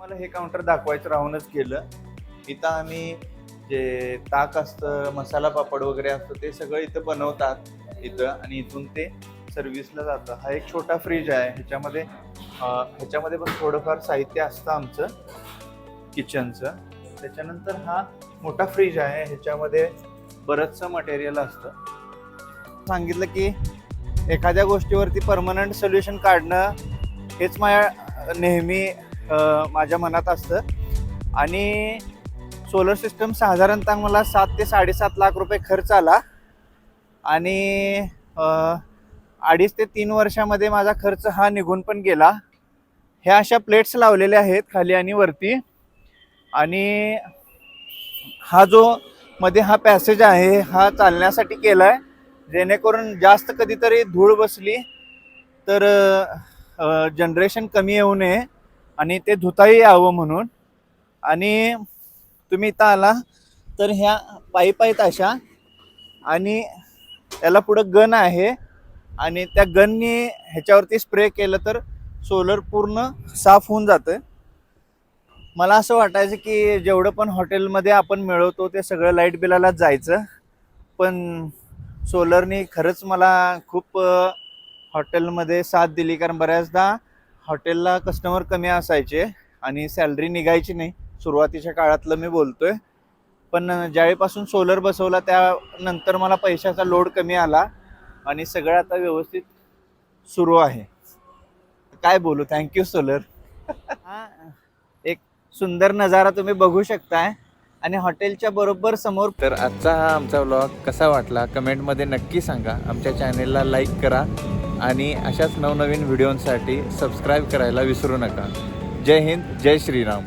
मला हे काउंटर दाखवायचं राहूनच गेलं. इथं आम्ही जे ताक असतं, मसाला पापड वगैरे असतं ते सगळं इथं बनवतात इथं, आणि इथून ते सर्व्हिसला जातं. हा एक छोटा फ्रीज आहे, ह्याच्यामध्ये पण थोडंफार साहित्य असतं आमचं किचनचं. त्याच्यानंतर हा मोठा फ्रीज आहे, ह्याच्यामध्ये बरंचसं मटेरियल असतं. सांगितलं की एखाद्या गोष्टीवरती परमनंट सोल्युशन काढणं हेच नेहमी माझ्या मनात असतं. आणि सोलर सिस्टम साधारणतः मला 7 ते 7.5 लाख रुपये खर्च आला, आणि 2.5 ते 3 वर्षामध्ये माझा खर्च हा निघून पण गेला. ह्या अशा प्लेट्स लावलेल्या आहेत खाली आणि वरती, आणि हा जो मध्ये हा पॅसेज आहे हा चालण्यासाठी केलाय, जेणेकरून जास्त कधीतरी धूळ बसली तर जनरेशन कमी येऊ नये आणि ते धुताही यावं म्हणून. आणि तुम्ही इथं आला तर ह्या पाईप आहेत अशा, आणि त्याला पुढं गन आहे, आणि त्या गननी ह्याच्यावरती स्प्रे केलं तर सोलर पूर्ण साफ होऊन जातं. मला असं वाटायचं की जेवढं पण हॉटेलमध्ये आपण मिळवतो ते सगळं लाईट बिलालाच जायचं, पण सोलरनी खरंच मला खूप हॉटेलमध्ये साथ दिली. कारण बऱ्याचदा हॉटेलला कस्टमर कमी असायचे आणि सॅलरी निघायची नाही, सुरुवातीच्या काळातलं मी बोलतोय. पण ज्यावेळीपासून सोलर बसवला त्यानंतर मला पैशाचा लोड कमी आला आणि सगळं आता व्यवस्थित सुरू आहे. काय बोलू, थँक्यू सोलर. हा एक सुंदर नजारा तुम्ही बघू शकताय, आणि हॉटेलच्या बरोबर समोर. तर आजचा हा आमचा व्लॉग कसा वाटला कमेंटमध्ये नक्की सांगा. आमच्या चॅनेलला लाईक करा आणि अशाच नवनवीन व्हिडिओंसाठी सबस्क्राईब करायला विसरू नका. जय हिंद, जय श्रीराम.